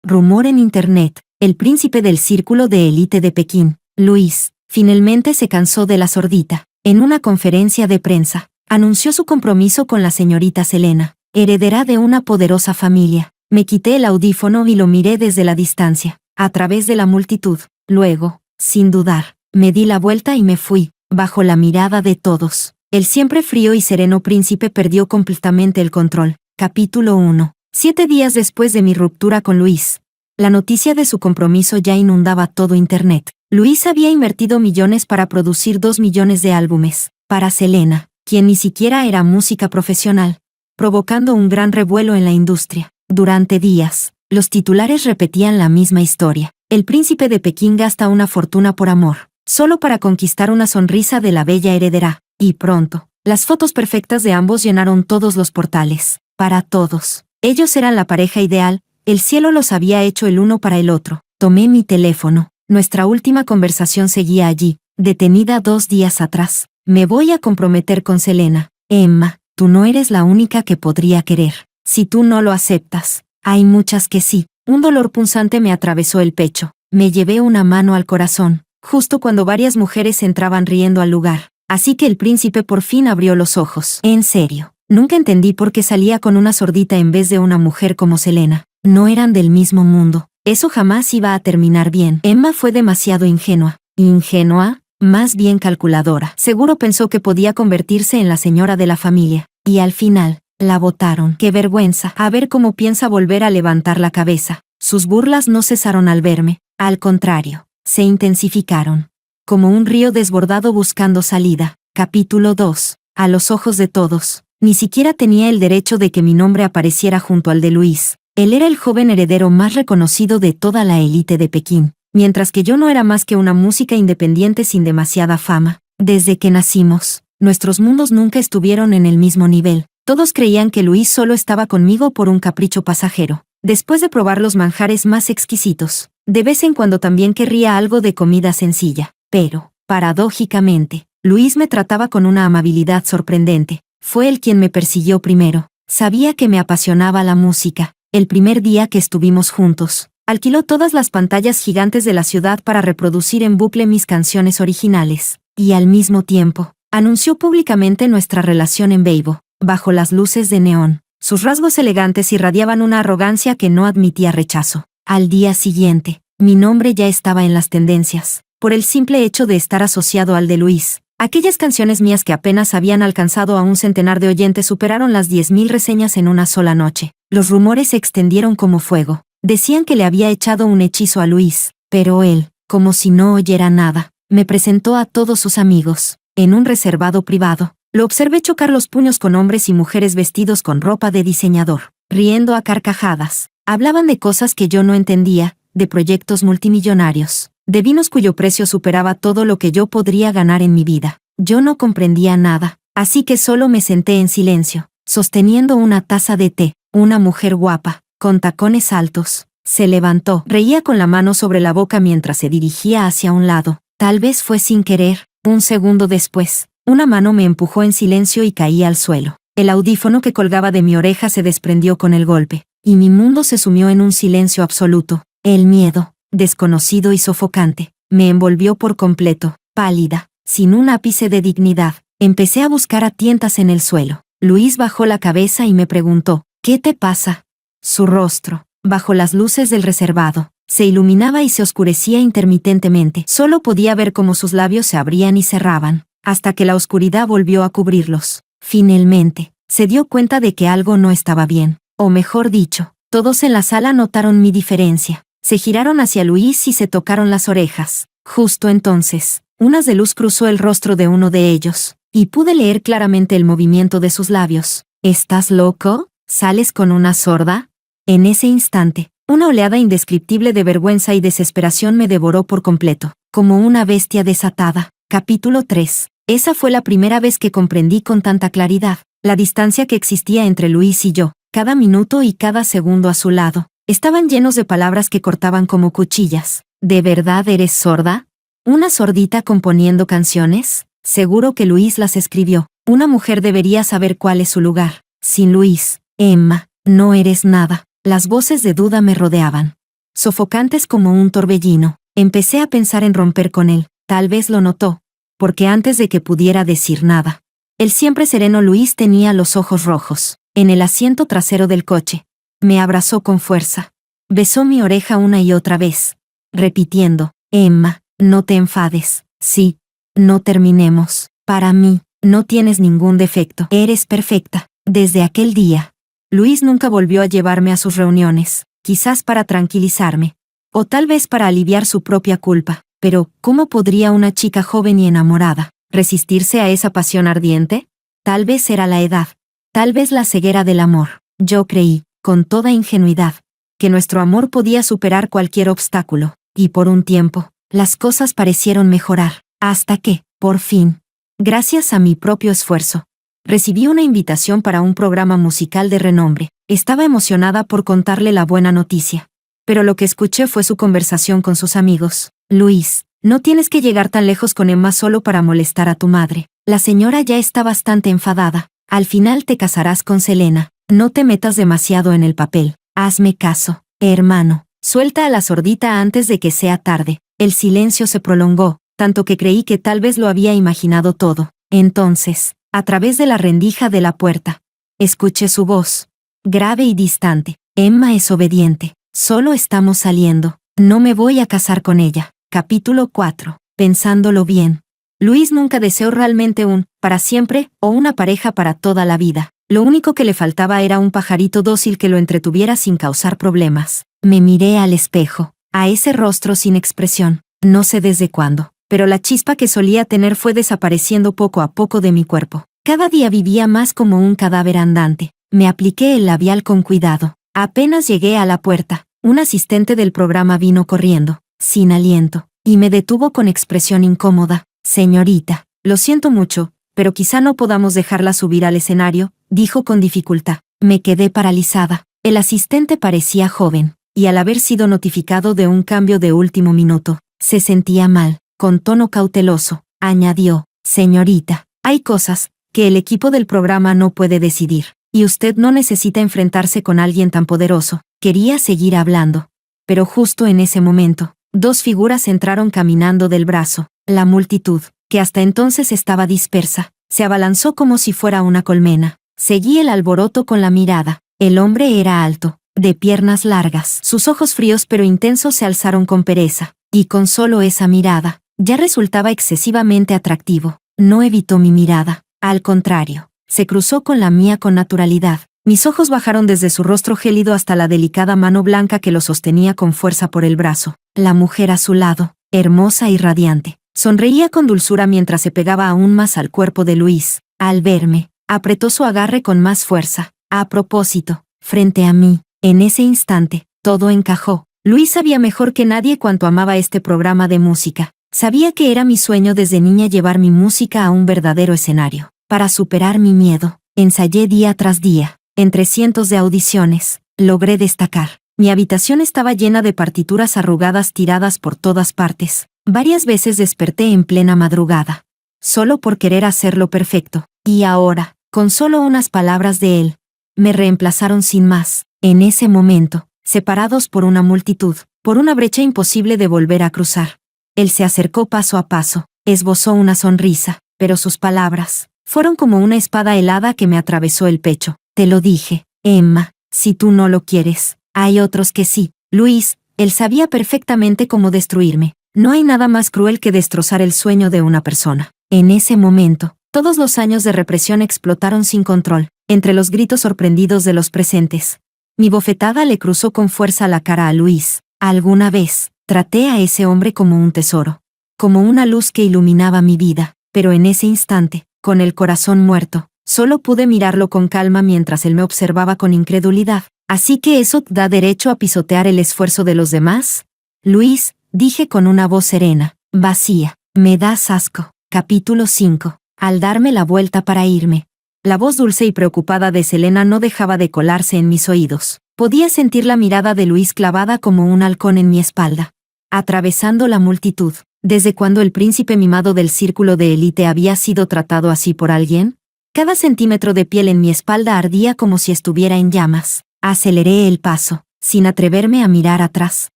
Rumor en Internet. El príncipe del círculo de élite de Pekín, Luis, finalmente se cansó de la sordita. En una conferencia de prensa, anunció su compromiso con la señorita Selena, heredera de una poderosa familia. Me quité el audífono y lo miré desde la distancia, a través de la multitud. Luego, sin dudar, me di la vuelta y me fui, bajo la mirada de todos. El siempre frío y sereno príncipe perdió completamente el control. Capítulo 1. 7 días después de mi ruptura con Luis, la noticia de su compromiso ya inundaba todo Internet. Luis había invertido millones para producir 2 millones de álbumes, para Selena, quien ni siquiera era música profesional, provocando un gran revuelo en la industria. Durante días, los titulares repetían la misma historia. El príncipe de Pekín gasta una fortuna por amor, solo para conquistar una sonrisa de la bella heredera. Y pronto, las fotos perfectas de ambos llenaron todos los portales. Para todos, ellos eran la pareja ideal, el cielo los había hecho el uno para el otro. Tomé mi teléfono, nuestra última conversación seguía allí, detenida 2 días atrás. Me voy a comprometer con Selena. Emma, tú no eres la única que podría querer. Si tú no lo aceptas, hay muchas que sí. Un dolor punzante me atravesó el pecho. Me llevé una mano al corazón, justo cuando varias mujeres entraban riendo al lugar. Así que el príncipe por fin abrió los ojos. En serio, nunca entendí por qué salía con una sordita en vez de una mujer como Selena. No eran del mismo mundo. Eso jamás iba a terminar bien. Emma fue demasiado ingenua. ¿Ingenua? Más bien calculadora. Seguro pensó que podía convertirse en la señora de la familia. Y al final, la botaron. ¡Qué vergüenza! A ver cómo piensa volver a levantar la cabeza. Sus burlas no cesaron al verme. Al contrario, se intensificaron. Como un río desbordado buscando salida. Capítulo 2. A los ojos de todos, ni siquiera tenía el derecho de que mi nombre apareciera junto al de Luis. Él era el joven heredero más reconocido de toda la élite de Pekín, mientras que yo no era más que una música independiente sin demasiada fama. Desde que nacimos, nuestros mundos nunca estuvieron en el mismo nivel. Todos creían que Luis solo estaba conmigo por un capricho pasajero. Después de probar los manjares más exquisitos, de vez en cuando también querría algo de comida sencilla. Pero, paradójicamente, Luis me trataba con una amabilidad sorprendente. Fue él quien me persiguió primero. Sabía que me apasionaba la música. El primer día que estuvimos juntos, alquiló todas las pantallas gigantes de la ciudad para reproducir en bucle mis canciones originales. Y al mismo tiempo, anunció públicamente nuestra relación en Weibo, bajo las luces de neón. Sus rasgos elegantes irradiaban una arrogancia que no admitía rechazo. Al día siguiente, mi nombre ya estaba en las tendencias, por el simple hecho de estar asociado al de Luis. Aquellas canciones mías que apenas habían alcanzado a un centenar de oyentes superaron las 10.000 reseñas en una sola noche. Los rumores se extendieron como fuego. Decían que le había echado un hechizo a Luis, pero él, como si no oyera nada, me presentó a todos sus amigos, en un reservado privado. Lo observé chocar los puños con hombres y mujeres vestidos con ropa de diseñador, riendo a carcajadas. Hablaban de cosas que yo no entendía, de proyectos multimillonarios, de vinos cuyo precio superaba todo lo que yo podría ganar en mi vida. Yo no comprendía nada, así que solo me senté en silencio, sosteniendo una taza de té. Una mujer guapa, con tacones altos, se levantó. Reía con la mano sobre la boca mientras se dirigía hacia un lado. Tal vez fue sin querer. Un segundo después, una mano me empujó en silencio y caí al suelo. El audífono que colgaba de mi oreja se desprendió con el golpe, y mi mundo se sumió en un silencio absoluto. El miedo, desconocido y sofocante, me envolvió por completo. Pálida, sin un ápice de dignidad, empecé a buscar a tientas en el suelo. Luis bajó la cabeza y me preguntó: ¿qué te pasa? Su rostro, bajo las luces del reservado, se iluminaba y se oscurecía intermitentemente. Solo podía ver cómo sus labios se abrían y cerraban, hasta que la oscuridad volvió a cubrirlos. Finalmente, se dio cuenta de que algo no estaba bien. O mejor dicho, todos en la sala notaron mi diferencia. Se giraron hacia Luis y se tocaron las orejas. Justo entonces, un haz de luz cruzó el rostro de uno de ellos, y pude leer claramente el movimiento de sus labios. ¿Estás loco? ¿Sales con una sorda? En ese instante, una oleada indescriptible de vergüenza y desesperación me devoró por completo, como una bestia desatada. Capítulo 3. Esa fue la primera vez que comprendí con tanta claridad la distancia que existía entre Luis y yo. Cada minuto y cada segundo a su lado estaban llenos de palabras que cortaban como cuchillas. ¿De verdad eres sorda? ¿Una sordita componiendo canciones? Seguro que Luis las escribió. Una mujer debería saber cuál es su lugar. Sin Luis, Emma, no eres nada. Las voces de duda me rodeaban. sofocantes como un torbellino. Empecé a pensar en romper con él. Tal vez lo notó, porque antes de que pudiera decir nada, el siempre sereno Luis tenía los ojos rojos. En el asiento trasero del coche, me abrazó con fuerza. Besó mi oreja una y otra vez, repitiendo, Emma, no te enfades. Sí, no terminemos. Para mí, no tienes ningún defecto. Eres perfecta. Desde aquel día, Luis nunca volvió a llevarme a sus reuniones, quizás para tranquilizarme, o tal vez para aliviar su propia culpa. Pero, ¿cómo podría una chica joven y enamorada resistirse a esa pasión ardiente? Tal vez era la edad, tal vez la ceguera del amor. Yo creí, con toda ingenuidad, que nuestro amor podía superar cualquier obstáculo, y por un tiempo, las cosas parecieron mejorar, hasta que, por fin, gracias a mi propio esfuerzo, recibí una invitación para un programa musical de renombre. Estaba emocionada por contarle la buena noticia, pero lo que escuché fue su conversación con sus amigos. Luis, no tienes que llegar tan lejos con Emma solo para molestar a tu madre. La señora ya está bastante enfadada. Al final te casarás con Selena. No te metas demasiado en el papel. Hazme caso, hermano. Suelta a la sordita antes de que sea tarde. El silencio se prolongó, tanto que creí que tal vez lo había imaginado todo. Entonces, a través de la rendija de la puerta, escuché su voz, grave y distante. Emma es obediente. Solo estamos saliendo. No me voy a casar con ella. Capítulo 4. Pensándolo bien, Luis nunca deseó realmente un para siempre o una pareja para toda la vida. Lo único que le faltaba era un pajarito dócil que lo entretuviera sin causar problemas. Me miré al espejo, a ese rostro sin expresión, no sé desde cuándo, pero la chispa que solía tener fue desapareciendo poco a poco de mi cuerpo. Cada día vivía más como un cadáver andante. Me apliqué el labial con cuidado. Apenas llegué a la puerta, un asistente del programa vino corriendo, sin aliento, y me detuvo con expresión incómoda. Señorita, lo siento mucho, pero quizá no podamos dejarla subir al escenario, dijo con dificultad. Me quedé paralizada. El asistente parecía joven, y al haber sido notificado de un cambio de último minuto, se sentía mal. Con tono cauteloso, añadió, señorita, hay cosas que el equipo del programa no puede decidir, y usted no necesita enfrentarse con alguien tan poderoso. Quería seguir hablando, pero justo en ese momento, dos figuras entraron caminando del brazo. La multitud, que hasta entonces estaba dispersa, se abalanzó como si fuera una colmena. Seguí el alboroto con la mirada. El hombre era alto, de piernas largas. Sus ojos fríos pero intensos se alzaron con pereza, y con solo esa mirada, ya resultaba excesivamente atractivo. No evitó mi mirada, al contrario, se cruzó con la mía con naturalidad. Mis ojos bajaron desde su rostro gélido hasta la delicada mano blanca que lo sostenía con fuerza por el brazo. La mujer a su lado, hermosa y radiante, sonreía con dulzura mientras se pegaba aún más al cuerpo de Luis. Al verme, apretó su agarre con más fuerza. A propósito, frente a mí, en ese instante, todo encajó. Luis sabía mejor que nadie cuánto amaba este programa de música. Sabía que era mi sueño desde niña llevar mi música a un verdadero escenario. Para superar mi miedo, ensayé día tras día. Entre cientos de audiciones, logré destacar. Mi habitación estaba llena de partituras arrugadas tiradas por todas partes. Varias veces desperté en plena madrugada, solo por querer hacerlo perfecto. Y ahora, con solo unas palabras de él, me reemplazaron sin más. En ese momento, separados por una multitud, por una brecha imposible de volver a cruzar. Él se acercó paso a paso, esbozó una sonrisa, pero sus palabras fueron como una espada helada que me atravesó el pecho. Te lo dije, Emma, si tú no lo quieres, hay otros que sí. Luis, él sabía perfectamente cómo destruirme. No hay nada más cruel que destrozar el sueño de una persona. En ese momento, todos los años de represión explotaron sin control, entre los gritos sorprendidos de los presentes. Mi bofetada le cruzó con fuerza la cara a Luis. Alguna vez, traté a ese hombre como un tesoro, como una luz que iluminaba mi vida, pero en ese instante, con el corazón muerto, solo pude mirarlo con calma mientras él me observaba con incredulidad. ¿Así que eso da derecho a pisotear el esfuerzo de los demás? Luis, dije con una voz serena, vacía, me das asco. Capítulo 5. Al darme la vuelta para irme, la voz dulce y preocupada de Selena no dejaba de colarse en mis oídos. Podía sentir la mirada de Luis clavada como un halcón en mi espalda. Atravesando la multitud, ¿desde cuándo el príncipe mimado del círculo de élite había sido tratado así por alguien? Cada centímetro de piel en mi espalda ardía como si estuviera en llamas. Aceleré el paso, sin atreverme a mirar atrás.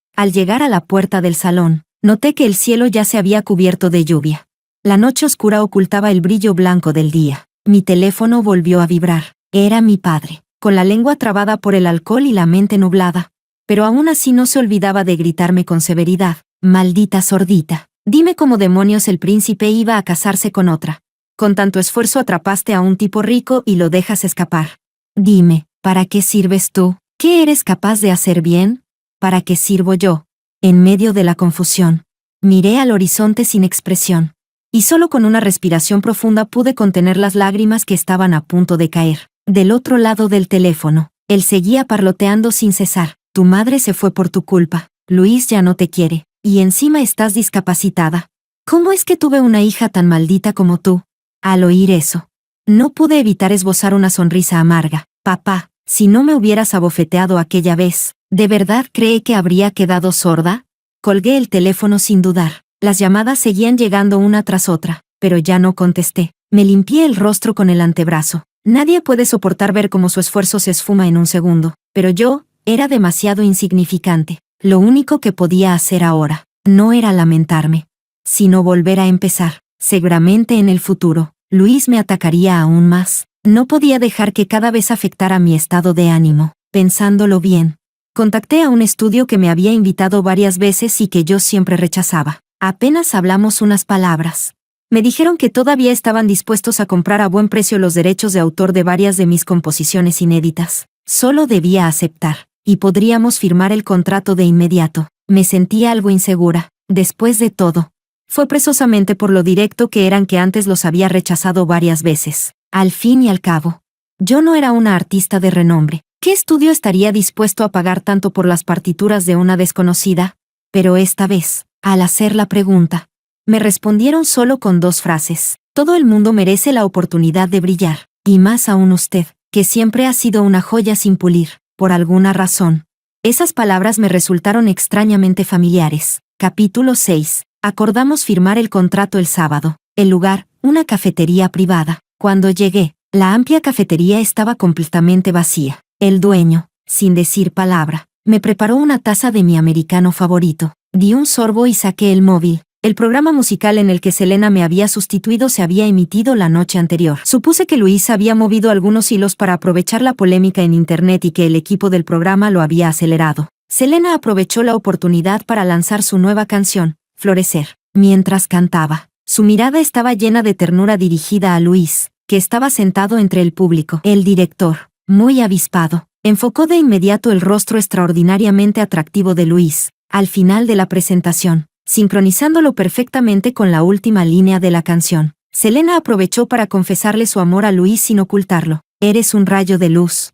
Al llegar a la puerta del salón, noté que el cielo ya se había cubierto de lluvia. La noche oscura ocultaba el brillo blanco del día. Mi teléfono volvió a vibrar. Era mi padre, con la lengua trabada por el alcohol y la mente nublada. Pero aún así no se olvidaba de gritarme con severidad: «Maldita sordita, dime cómo demonios el príncipe iba a casarse con otra. Con tanto esfuerzo atrapaste a un tipo rico y lo dejas escapar. Dime, ¿para qué sirves tú? ¿Qué eres capaz de hacer bien? ¿Para qué sirvo yo?» En medio de la confusión, miré al horizonte sin expresión. Y solo con una respiración profunda pude contener las lágrimas que estaban a punto de caer. Del otro lado del teléfono, él seguía parloteando sin cesar: «Tu madre se fue por tu culpa. Luis ya no te quiere. Y encima estás discapacitada. ¿Cómo es que tuve una hija tan maldita como tú?» Al oír eso, no pude evitar esbozar una sonrisa amarga. «Papá, si no me hubieras abofeteado aquella vez, ¿de verdad cree que habría quedado sorda?» Colgué el teléfono sin dudar. Las llamadas seguían llegando una tras otra, pero ya no contesté. Me limpié el rostro con el antebrazo. Nadie puede soportar ver cómo su esfuerzo se esfuma en un segundo, pero yo era demasiado insignificante. Lo único que podía hacer ahora no era lamentarme, sino volver a empezar. Seguramente en el futuro, Luis me atacaría aún más. No podía dejar que cada vez afectara mi estado de ánimo. Pensándolo bien, contacté a un estudio que me había invitado varias veces y que yo siempre rechazaba. Apenas hablamos unas palabras. Me dijeron que todavía estaban dispuestos a comprar a buen precio los derechos de autor de varias de mis composiciones inéditas. Solo debía aceptar, y podríamos firmar el contrato de inmediato. Me sentía algo insegura. Después de todo, fue precisamente por lo directo que eran que antes los había rechazado varias veces. Al fin y al cabo, yo no era una artista de renombre. ¿Qué estudio estaría dispuesto a pagar tanto por las partituras de una desconocida? Pero esta vez, al hacer la pregunta, me respondieron solo con 2 frases: «Todo el mundo merece la oportunidad de brillar, y más aún usted, que siempre ha sido una joya sin pulir, por alguna razón». Esas palabras me resultaron extrañamente familiares. Capítulo 6. Acordamos firmar el contrato el sábado. El lugar, una cafetería privada. Cuando llegué, la amplia cafetería estaba completamente vacía. El dueño, sin decir palabra, me preparó una taza de mi americano favorito. Di un sorbo y saqué el móvil. El programa musical en el que Selena me había sustituido se había emitido la noche anterior. Supuse que Luis había movido algunos hilos para aprovechar la polémica en internet y que el equipo del programa lo había acelerado. Selena aprovechó la oportunidad para lanzar su nueva canción, Florecer. Mientras cantaba, su mirada estaba llena de ternura dirigida a Luis, que estaba sentado entre el público. El director, muy avispado, enfocó de inmediato el rostro extraordinariamente atractivo de Luis, al final de la presentación, sincronizándolo perfectamente con la última línea de la canción. Selena aprovechó para confesarle su amor a Luis sin ocultarlo. «Eres un rayo de luz.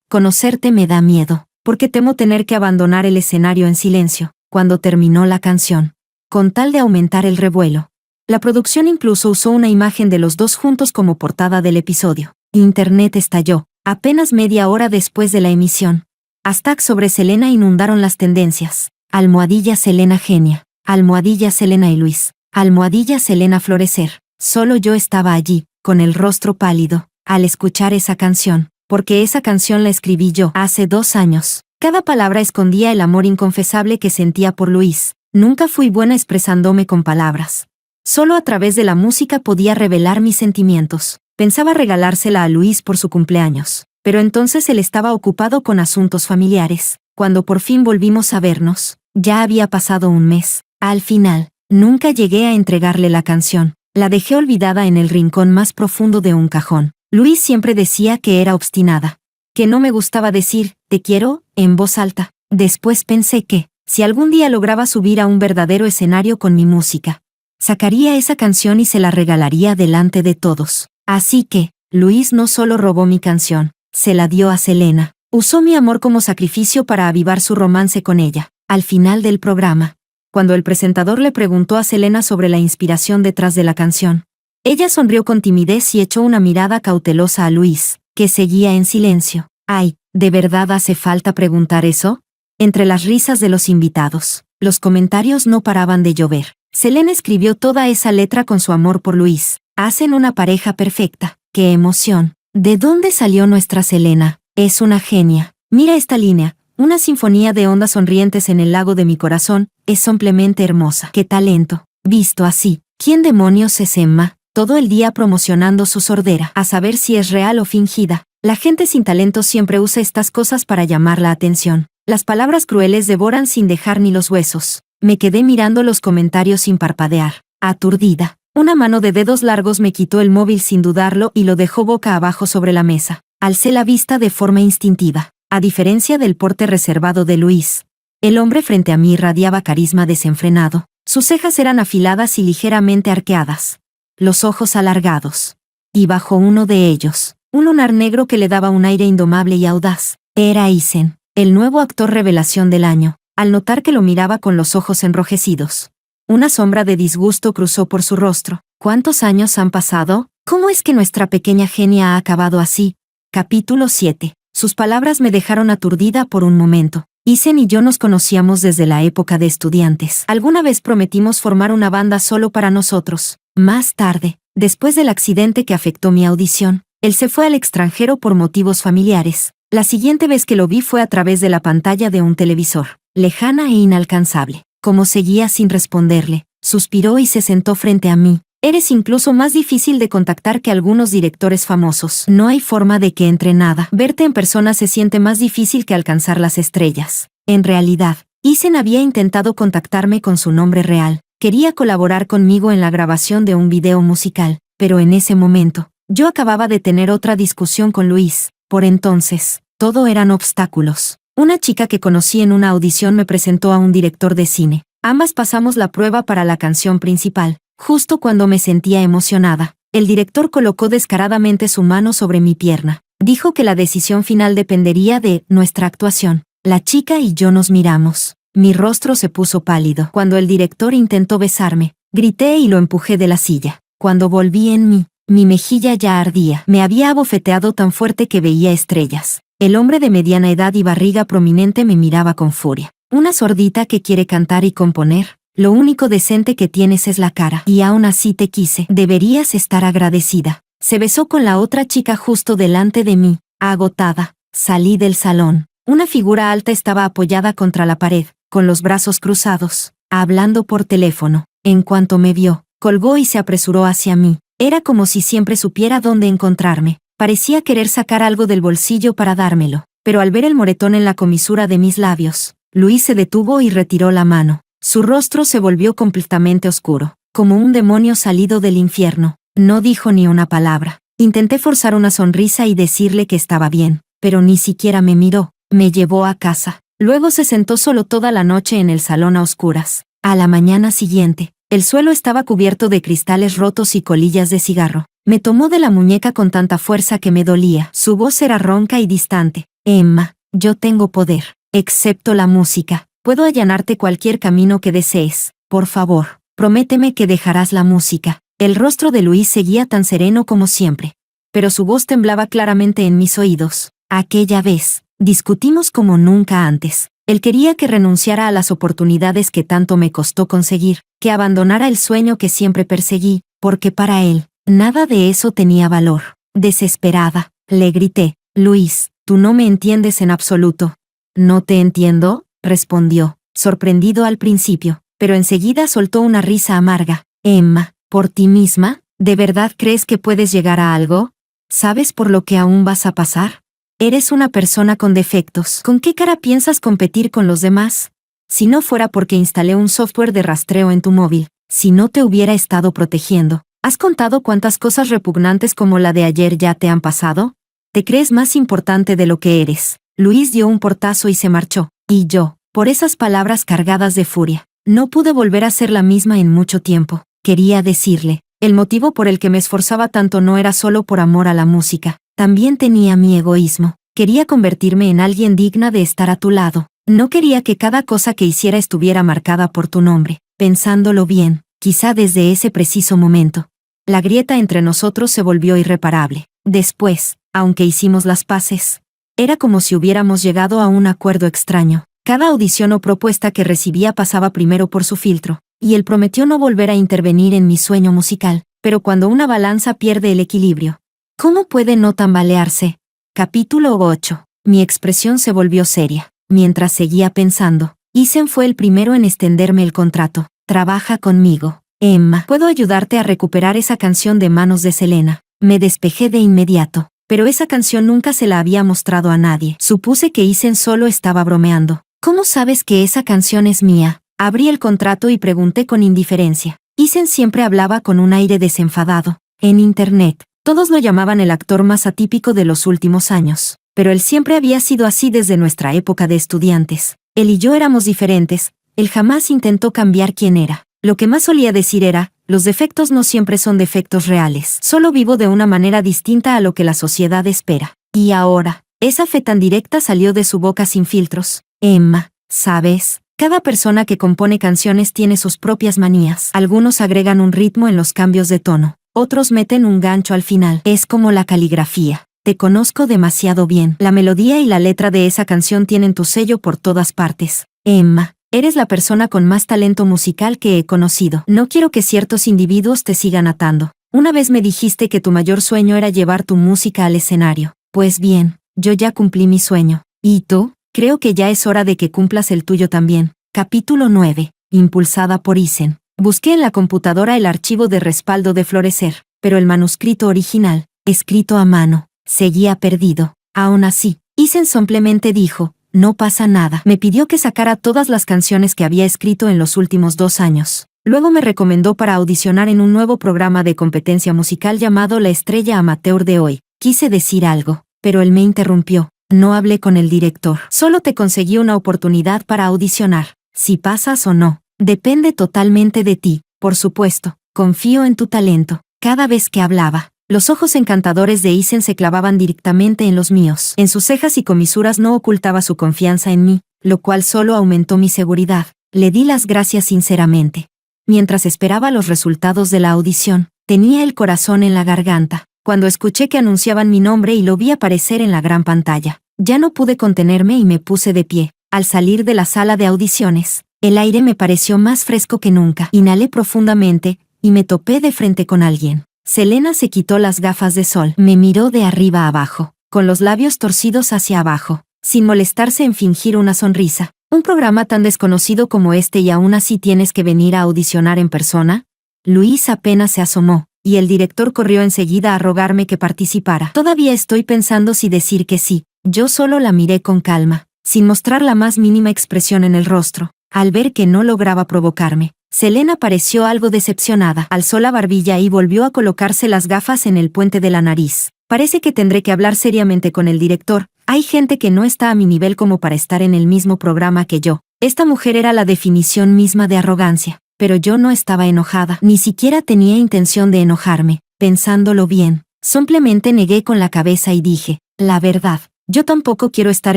Conocerte me da miedo, porque temo tener que abandonar el escenario en silencio». Cuando terminó la canción, con tal de aumentar el revuelo, la producción incluso usó una imagen de los dos juntos como portada del episodio. Internet estalló, apenas media hora después de la emisión. Hashtags sobre Selena inundaron las tendencias. Almohadilla Selena genia, almohadilla Selena y Luis, almohadilla Selena florecer. Solo yo estaba allí, con el rostro pálido, al escuchar esa canción, porque esa canción la escribí yo hace 2 años. Cada palabra escondía el amor inconfesable que sentía por Luis. Nunca fui buena expresándome con palabras. Solo a través de la música podía revelar mis sentimientos. Pensaba regalársela a Luis por su cumpleaños, pero entonces él estaba ocupado con asuntos familiares. Cuando por fin volvimos a vernos, ya había pasado un mes. Al final, nunca llegué a entregarle la canción. La dejé olvidada en el rincón más profundo de un cajón. Luis siempre decía que era obstinada, que no me gustaba decir «te quiero» en voz alta. Después pensé que, si algún día lograba subir a un verdadero escenario con mi música, sacaría esa canción y se la regalaría delante de todos. Así que, Luis no solo robó mi canción, se la dio a Selena. Usó mi amor como sacrificio para avivar su romance con ella. Al final del programa, cuando el presentador le preguntó a Selena sobre la inspiración detrás de la canción, ella sonrió con timidez y echó una mirada cautelosa a Luis, que seguía en silencio. «Ay, ¿de verdad hace falta preguntar eso?». Entre las risas de los invitados, los comentarios no paraban de llover. Selena escribió toda esa letra con su amor por Luis. «Hacen una pareja perfecta. ¡Qué emoción! ¿De dónde salió nuestra Selena? Es una genia. Mira esta línea. Una sinfonía de ondas sonrientes en el lago de mi corazón, es simplemente hermosa. ¡Qué talento! Visto así, ¿quién demonios es Emma? Todo el día promocionando su sordera, a saber si es real o fingida. La gente sin talento siempre usa estas cosas para llamar la atención. Las palabras crueles devoran sin dejar ni los huesos. Me quedé mirando los comentarios sin parpadear, aturdida. Una mano de dedos largos me quitó el móvil sin dudarlo y lo dejó boca abajo sobre la mesa. Alcé la vista de forma instintiva. A diferencia del porte reservado de Luis, el hombre frente a mí irradiaba carisma desenfrenado. Sus cejas eran afiladas y ligeramente arqueadas. Los ojos alargados. Y bajo uno de ellos, un lunar negro que le daba un aire indomable y audaz. Era Eisen, el nuevo actor revelación del año, al notar que lo miraba con los ojos enrojecidos. Una sombra de disgusto cruzó por su rostro. ¿Cuántos años han pasado? ¿Cómo es que nuestra pequeña genia ha acabado así? Capítulo 7. Sus palabras me dejaron aturdida por un momento. Eisen y yo nos conocíamos desde la época de estudiantes. Alguna vez prometimos formar una banda solo para nosotros. Más tarde, después del accidente que afectó mi audición, él se fue al extranjero por motivos familiares. La siguiente vez que lo vi fue a través de la pantalla de un televisor, lejana e inalcanzable. Como seguía sin responderle, suspiró y se sentó frente a mí. Eres incluso más difícil de contactar que algunos directores famosos. No hay forma de que entre nada. Verte en persona se siente más difícil que alcanzar las estrellas. En realidad, Eisen había intentado contactarme con su nombre real. Quería colaborar conmigo en la grabación de un video musical, pero en ese momento, yo acababa de tener otra discusión con Luis. Por entonces, todo eran obstáculos. Una chica que conocí en una audición me presentó a un director de cine. Ambas pasamos la prueba para la canción principal. Justo cuando me sentía emocionada, el director colocó descaradamente su mano sobre mi pierna. Dijo que la decisión final dependería de nuestra actuación. La chica y yo nos miramos. Mi rostro se puso pálido. Cuando el director intentó besarme, grité y lo empujé de la silla. Cuando volví en mí, mi mejilla ya ardía. Me había abofeteado tan fuerte que veía estrellas. El hombre de mediana edad y barriga prominente me miraba con furia. Una sordita que quiere cantar y componer. Lo único decente que tienes es la cara. Y aún así te quise. Deberías estar agradecida. Se besó con la otra chica justo delante de mí. Agotada, salí del salón. Una figura alta estaba apoyada contra la pared, con los brazos cruzados, hablando por teléfono. En cuanto me vio, colgó y se apresuró hacia mí. Era como si siempre supiera dónde encontrarme. Parecía querer sacar algo del bolsillo para dármelo. Pero al ver el moretón en la comisura de mis labios, Luis se detuvo y retiró la mano. Su rostro se volvió completamente oscuro, como un demonio salido del infierno. No dijo ni una palabra. Intenté forzar una sonrisa y decirle que estaba bien, pero ni siquiera me miró. Me llevó a casa. Luego se sentó solo toda la noche en el salón a oscuras. A la mañana siguiente, el suelo estaba cubierto de cristales rotos y colillas de cigarro. Me tomó de la muñeca con tanta fuerza que me dolía. Su voz era ronca y distante. Emma, yo tengo poder, excepto la música. Puedo allanarte cualquier camino que desees. Por favor, prométeme que dejarás la música. El rostro de Luis seguía tan sereno como siempre. Pero su voz temblaba claramente en mis oídos. Aquella vez, discutimos como nunca antes. Él quería que renunciara a las oportunidades que tanto me costó conseguir, que abandonara el sueño que siempre perseguí, porque para él, nada de eso tenía valor. Desesperada, le grité, Luis, tú no me entiendes en absoluto. ¿No te entiendo?, respondió, sorprendido al principio, pero enseguida soltó una risa amarga. Emma, ¿por ti misma? ¿De verdad crees que puedes llegar a algo? ¿Sabes por lo que aún vas a pasar? Eres una persona con defectos. ¿Con qué cara piensas competir con los demás? Si no fuera porque instalé un software de rastreo en tu móvil, si no te hubiera estado protegiendo, ¿has contado cuántas cosas repugnantes como la de ayer ya te han pasado? ¿Te crees más importante de lo que eres? Luis dio un portazo y se marchó, y yo, por esas palabras cargadas de furia, no pude volver a ser la misma en mucho tiempo. Quería decirle, el motivo por el que me esforzaba tanto no era solo por amor a la música, también tenía mi egoísmo. Quería convertirme en alguien digna de estar a tu lado. No quería que cada cosa que hiciera estuviera marcada por tu nombre. Pensándolo bien, quizá desde ese preciso momento, la grieta entre nosotros se volvió irreparable. Después, aunque hicimos las paces, era como si hubiéramos llegado a un acuerdo extraño. Cada audición o propuesta que recibía pasaba primero por su filtro, y él prometió no volver a intervenir en mi sueño musical. Pero cuando una balanza pierde el equilibrio, ¿cómo puede no tambalearse? Capítulo 8. Mi expresión se volvió seria. Mientras seguía pensando, Isen fue el primero en extenderme el contrato. Trabaja conmigo, Emma. Puedo ayudarte a recuperar esa canción de manos de Selena. Me despejé de inmediato, pero esa canción nunca se la había mostrado a nadie. Supuse que Isen solo estaba bromeando. ¿Cómo sabes que esa canción es mía? Abrí el contrato y pregunté con indiferencia. Isen siempre hablaba con un aire desenfadado. En internet, todos lo llamaban el actor más atípico de los últimos años. Pero él siempre había sido así desde nuestra época de estudiantes. Él y yo éramos diferentes. Él jamás intentó cambiar quién era. Lo que más solía decir era, los defectos no siempre son defectos reales. Solo vivo de una manera distinta a lo que la sociedad espera. Y ahora, esa fe tan directa salió de su boca sin filtros. Emma, ¿sabes? Cada persona que compone canciones tiene sus propias manías. Algunos agregan un ritmo en los cambios de tono. Otros meten un gancho al final. Es como la caligrafía. Te conozco demasiado bien. La melodía y la letra de esa canción tienen tu sello por todas partes. Emma, eres la persona con más talento musical que he conocido. No quiero que ciertos individuos te sigan atando. Una vez me dijiste que tu mayor sueño era llevar tu música al escenario. Pues bien, yo ya cumplí mi sueño. ¿Y tú? Creo que ya es hora de que cumplas el tuyo también. Capítulo 9. Impulsada por Isen. Busqué en la computadora el archivo de respaldo de Florecer, pero el manuscrito original, escrito a mano, seguía perdido. Aún así, Isen simplemente dijo, no pasa nada. Me pidió que sacara todas las canciones que había escrito en los últimos 2 años. Luego me recomendó para audicionar en un nuevo programa de competencia musical llamado La Estrella Amateur de Hoy. Quise decir algo, pero él me interrumpió. No hablé con el director. Solo te conseguí una oportunidad para audicionar. Si pasas o no, depende totalmente de ti. Por supuesto, confío en tu talento. Cada vez que hablaba, los ojos encantadores de Isen se clavaban directamente en los míos. En sus cejas y comisuras no ocultaba su confianza en mí, lo cual solo aumentó mi seguridad. Le di las gracias sinceramente. Mientras esperaba los resultados de la audición, tenía el corazón en la garganta. Cuando escuché que anunciaban mi nombre y lo vi aparecer en la gran pantalla, ya no pude contenerme y me puse de pie. Al salir de la sala de audiciones, el aire me pareció más fresco que nunca. Inhalé profundamente, y me topé de frente con alguien. Selena se quitó las gafas de sol. Me miró de arriba a abajo, con los labios torcidos hacia abajo, sin molestarse en fingir una sonrisa. ¿Un programa tan desconocido como este y aún así tienes que venir a audicionar en persona? Luis apenas se asomó, y el director corrió enseguida a rogarme que participara. Todavía estoy pensando si decir que sí. Yo solo la miré con calma, sin mostrar la más mínima expresión en el rostro. Al ver que no lograba provocarme, Selena pareció algo decepcionada. Alzó la barbilla y volvió a colocarse las gafas en el puente de la nariz. Parece que tendré que hablar seriamente con el director. Hay gente que no está a mi nivel como para estar en el mismo programa que yo. Esta mujer era la definición misma de arrogancia. Pero yo no estaba enojada. Ni siquiera tenía intención de enojarme. Pensándolo bien, simplemente negué con la cabeza y dije, la verdad. Yo tampoco quiero estar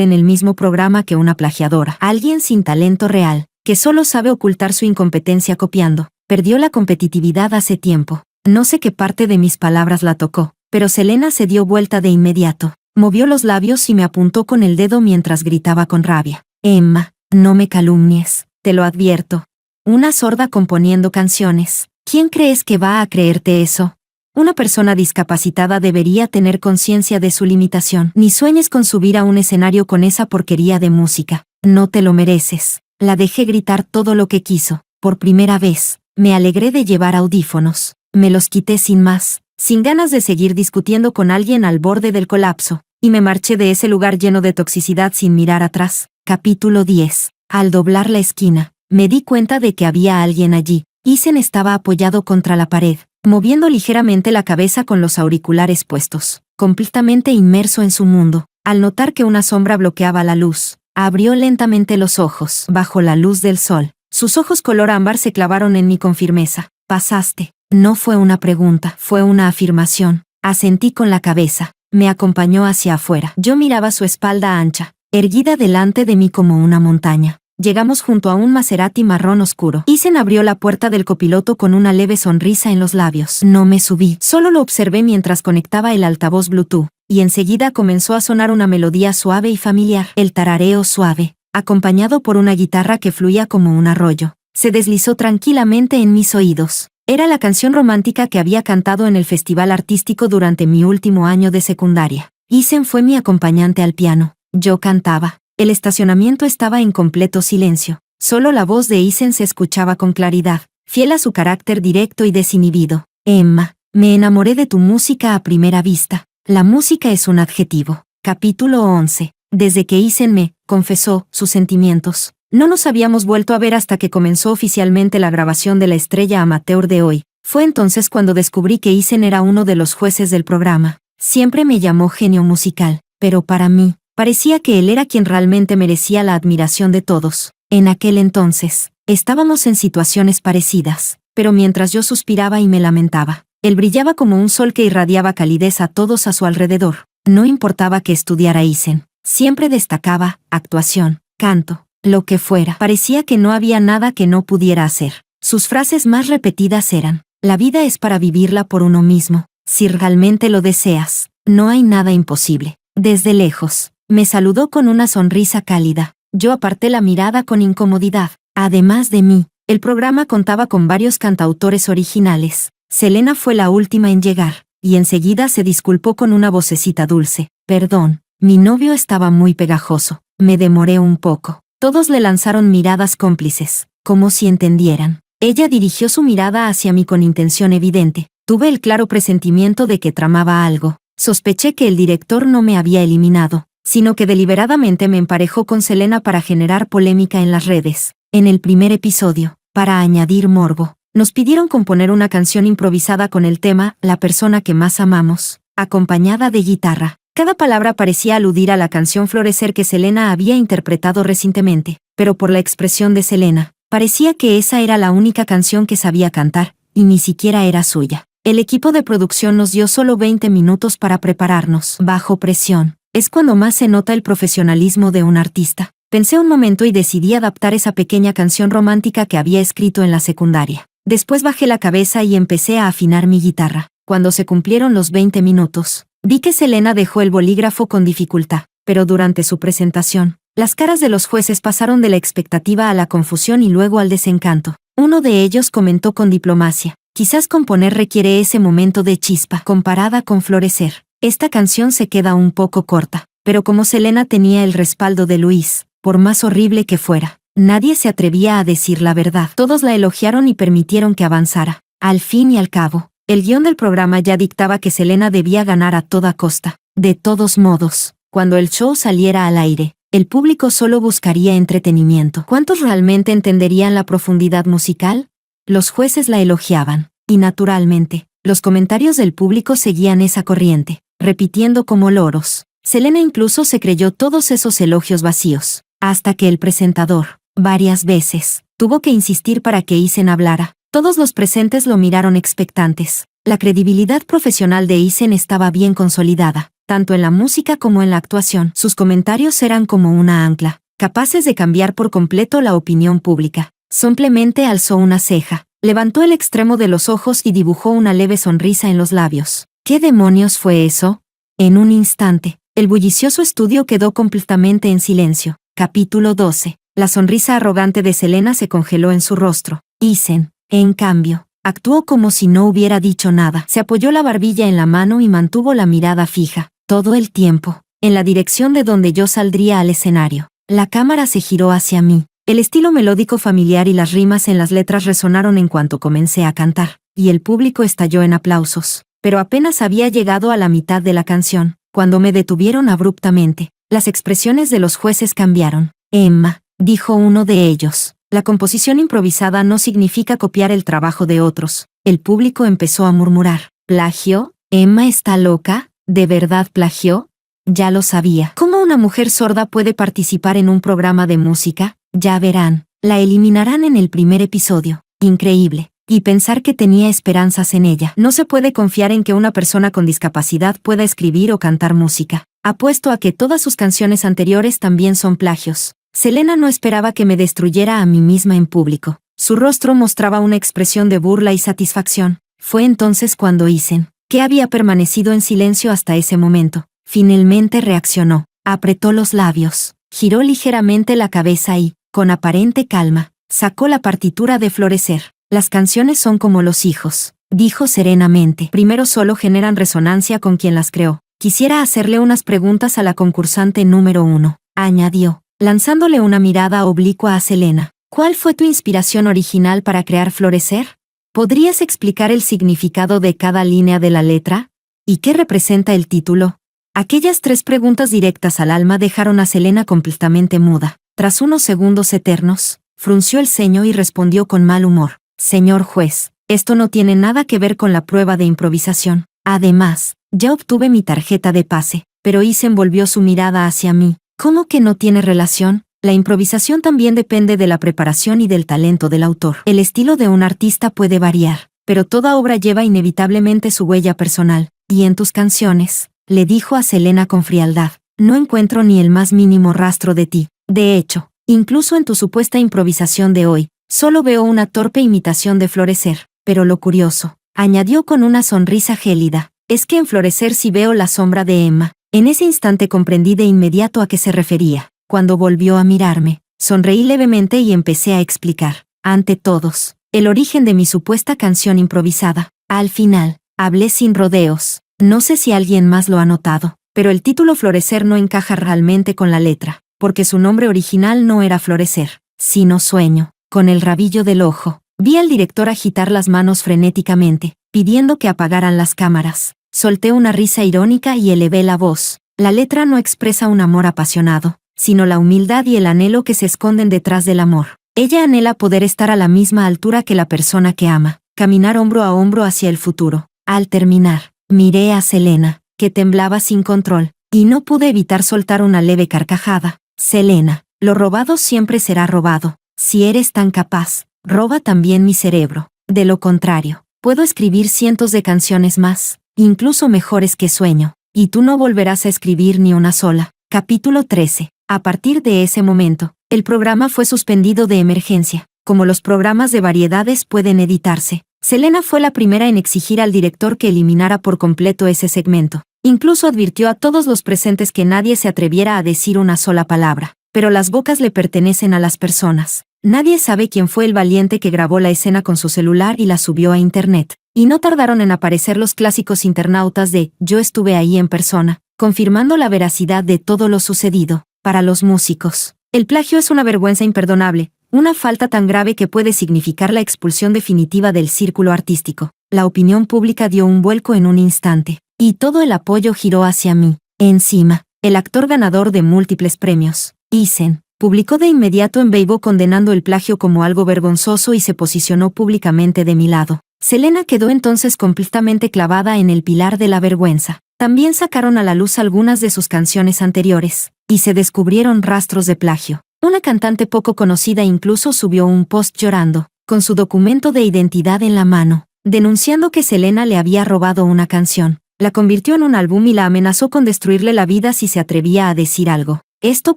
en el mismo programa que una plagiadora. Alguien sin talento real, que solo sabe ocultar su incompetencia copiando. Perdió la competitividad hace tiempo. No sé qué parte de mis palabras la tocó, pero Selena se dio vuelta de inmediato. Movió los labios y me apuntó con el dedo mientras gritaba con rabia. Emma, no me calumnies, te lo advierto. Una sorda componiendo canciones. ¿Quién crees que va a creerte eso? Una persona discapacitada debería tener conciencia de su limitación. Ni sueñes con subir a un escenario con esa porquería de música. No te lo mereces. La dejé gritar todo lo que quiso. Por primera vez, me alegré de llevar audífonos. Me los quité sin más, sin ganas de seguir discutiendo con alguien al borde del colapso, y me marché de ese lugar lleno de toxicidad sin mirar atrás. Capítulo 10. Al doblar la esquina, me di cuenta de que había alguien allí. Isen estaba apoyado contra la pared, moviendo ligeramente la cabeza con los auriculares puestos, completamente inmerso en su mundo. Al notar que una sombra bloqueaba la luz, abrió lentamente los ojos. Bajo la luz del sol, sus ojos color ámbar se clavaron en mí con firmeza. Pasaste. No fue una pregunta, fue una afirmación. Asentí con la cabeza. Me acompañó hacia afuera. Yo miraba su espalda ancha, erguida delante de mí como una montaña. Llegamos junto a un Maserati marrón oscuro. Isen abrió la puerta del copiloto con una leve sonrisa en los labios. No me subí, solo lo observé mientras conectaba el altavoz Bluetooth, y enseguida comenzó a sonar una melodía suave y familiar. El tarareo suave, acompañado por una guitarra que fluía como un arroyo, se deslizó tranquilamente en mis oídos. Era la canción romántica que había cantado en el festival artístico durante mi último año de secundaria. Isen fue mi acompañante al piano. Yo cantaba. El estacionamiento estaba en completo silencio. Solo la voz de Isen se escuchaba con claridad, fiel a su carácter directo y desinhibido. Emma, me enamoré de tu música a primera vista. La música es un adjetivo. Capítulo 11. Desde que Isen me confesó sus sentimientos, no nos habíamos vuelto a ver hasta que comenzó oficialmente la grabación de La Estrella Amateur de hoy. Fue entonces cuando descubrí que Isen era uno de los jueces del programa. Siempre me llamó genio musical, pero para mí, parecía que él era quien realmente merecía la admiración de todos. En aquel entonces, estábamos en situaciones parecidas, pero mientras yo suspiraba y me lamentaba, él brillaba como un sol que irradiaba calidez a todos a su alrededor. No importaba que estudiara Isen, siempre destacaba, actuación, canto, lo que fuera. Parecía que no había nada que no pudiera hacer. Sus frases más repetidas eran: la vida es para vivirla por uno mismo. Si realmente lo deseas, no hay nada imposible. Desde lejos, me saludó con una sonrisa cálida. Yo aparté la mirada con incomodidad. Además de mí, el programa contaba con varios cantautores originales. Selena fue la última en llegar, y enseguida se disculpó con una vocecita dulce. Perdón, mi novio estaba muy pegajoso. Me demoré un poco. Todos le lanzaron miradas cómplices, como si entendieran. Ella dirigió su mirada hacia mí con intención evidente. Tuve el claro presentimiento de que tramaba algo. Sospeché que el director no me había eliminado, sino que deliberadamente me emparejó con Selena para generar polémica en las redes. En el primer episodio, para añadir morbo, nos pidieron componer una canción improvisada con el tema La persona que más amamos, acompañada de guitarra. Cada palabra parecía aludir a la canción Florecer que Selena había interpretado recientemente, pero por la expresión de Selena, parecía que esa era la única canción que sabía cantar, y ni siquiera era suya. El equipo de producción nos dio solo 20 minutos para prepararnos. Bajo presión, es cuando más se nota el profesionalismo de un artista. Pensé un momento y decidí adaptar esa pequeña canción romántica que había escrito en la secundaria. Después bajé la cabeza y empecé a afinar mi guitarra. Cuando se cumplieron los 20 minutos, vi que Selena dejó el bolígrafo con dificultad, pero durante su presentación, las caras de los jueces pasaron de la expectativa a la confusión y luego al desencanto. Uno de ellos comentó con diplomacia: quizás componer requiere ese momento de chispa. Comparada con Florecer, esta canción se queda un poco corta, pero como Selena tenía el respaldo de Luis, por más horrible que fuera, nadie se atrevía a decir la verdad. Todos la elogiaron y permitieron que avanzara. Al fin y al cabo, el guión del programa ya dictaba que Selena debía ganar a toda costa. De todos modos, cuando el show saliera al aire, el público solo buscaría entretenimiento. ¿Cuántos realmente entenderían la profundidad musical? Los jueces la elogiaban, y naturalmente, los comentarios del público seguían esa corriente, repitiendo como loros. Selena incluso se creyó todos esos elogios vacíos, hasta que el presentador, varias veces, tuvo que insistir para que Isen hablara. Todos los presentes lo miraron expectantes. La credibilidad profesional de Isen estaba bien consolidada, tanto en la música como en la actuación. Sus comentarios eran como una ancla, capaces de cambiar por completo la opinión pública. Simplemente alzó una ceja, levantó el extremo de los ojos y dibujó una leve sonrisa en los labios. ¿Qué demonios fue eso? En un instante, el bullicioso estudio quedó completamente en silencio. Capítulo 12. La sonrisa arrogante de Selena se congeló en su rostro. Isen, en cambio, actuó como si no hubiera dicho nada. Se apoyó la barbilla en la mano y mantuvo la mirada fija, todo el tiempo, en la dirección de donde yo saldría al escenario. La cámara se giró hacia mí. El estilo melódico familiar y las rimas en las letras resonaron en cuanto comencé a cantar, y el público estalló en aplausos. Pero apenas había llegado a la mitad de la canción, cuando me detuvieron abruptamente. Las expresiones de los jueces cambiaron. Emma, dijo uno de ellos, la composición improvisada no significa copiar el trabajo de otros. El público empezó a murmurar. ¿Plagio? ¿Emma está loca? ¿De verdad plagió? Ya lo sabía. ¿Cómo una mujer sorda puede participar en un programa de música? Ya verán, la eliminarán en el primer episodio. Increíble. Y pensar que tenía esperanzas en ella. No se puede confiar en que una persona con discapacidad pueda escribir o cantar música. Apuesto a que todas sus canciones anteriores también son plagios. Selena no esperaba que me destruyera a mí misma en público. Su rostro mostraba una expresión de burla y satisfacción. Fue entonces cuando Isen, que había permanecido en silencio hasta ese momento, finalmente reaccionó. Apretó los labios, giró ligeramente la cabeza y, con aparente calma, sacó la partitura de Florecer. Las canciones son como los hijos, dijo serenamente. Primero solo generan resonancia con quien las creó. Quisiera hacerle unas preguntas a la concursante número 1, añadió. lanzándole una mirada oblicua a Selena. ¿Cuál fue tu inspiración original para crear Florecer? ¿Podrías explicar el significado de cada línea de la letra? ¿Y qué representa el título? Aquellas 3 preguntas directas al alma dejaron a Selena completamente muda. Tras unos segundos eternos, frunció el ceño y respondió con mal humor. Señor juez, esto no tiene nada que ver con la prueba de improvisación. Además, ya obtuve mi tarjeta de pase, pero Isen volvió su mirada hacia mí. ¿Cómo que no tiene relación? La improvisación también depende de la preparación y del talento del autor. El estilo de un artista puede variar, pero toda obra lleva inevitablemente su huella personal. Y en tus canciones, le dijo a Selena con frialdad, no encuentro ni el más mínimo rastro de ti. De hecho, incluso en tu supuesta improvisación de hoy, solo veo una torpe imitación de Florecer. Pero lo curioso, añadió con una sonrisa gélida, es que en Florecer sí veo la sombra de Emma. En ese instante comprendí de inmediato a qué se refería. Cuando volvió a mirarme, sonreí levemente y empecé a explicar, ante todos, el origen de mi supuesta canción improvisada. Al final, hablé sin rodeos. No sé si alguien más lo ha notado, pero el título Florecer no encaja realmente con la letra, porque su nombre original no era Florecer, sino Sueño. Con el rabillo del ojo, vi al director agitar las manos frenéticamente, pidiendo que apagaran las cámaras. Solté una risa irónica y elevé la voz. La letra no expresa un amor apasionado, sino la humildad y el anhelo que se esconden detrás del amor. Ella anhela poder estar a la misma altura que la persona que ama, caminar hombro a hombro hacia el futuro. Al terminar, miré a Selena, que temblaba sin control, y no pude evitar soltar una leve carcajada. Selena, lo robado siempre será robado. Si eres tan capaz, roba también mi cerebro. De lo contrario, puedo escribir cientos de canciones más, incluso mejores que Sueño, y tú no volverás a escribir ni una sola. Capítulo 13. A partir de ese momento, el programa fue suspendido de emergencia. Como los programas de variedades pueden editarse, Selena fue la primera en exigir al director que eliminara por completo ese segmento. Incluso advirtió a todos los presentes que nadie se atreviera a decir una sola palabra. Pero las bocas le pertenecen a las personas. Nadie sabe quién fue el valiente que grabó la escena con su celular y la subió a internet. Y no tardaron en aparecer los clásicos internautas de «Yo estuve ahí en persona», confirmando la veracidad de todo lo sucedido. Para los músicos, el plagio es una vergüenza imperdonable, una falta tan grave que puede significar la expulsión definitiva del círculo artístico. La opinión pública dio un vuelco en un instante, y todo el apoyo giró hacia mí. Encima, el actor ganador de múltiples premios, Isen, publicó de inmediato en Weibo condenando el plagio como algo vergonzoso y se posicionó públicamente de mi lado. Selena quedó entonces completamente clavada en el pilar de la vergüenza. También sacaron a la luz algunas de sus canciones anteriores, y se descubrieron rastros de plagio. Una cantante poco conocida incluso subió un post llorando, con su documento de identidad en la mano, denunciando que Selena le había robado una canción. La convirtió en un álbum y la amenazó con destruirle la vida si se atrevía a decir algo. Esto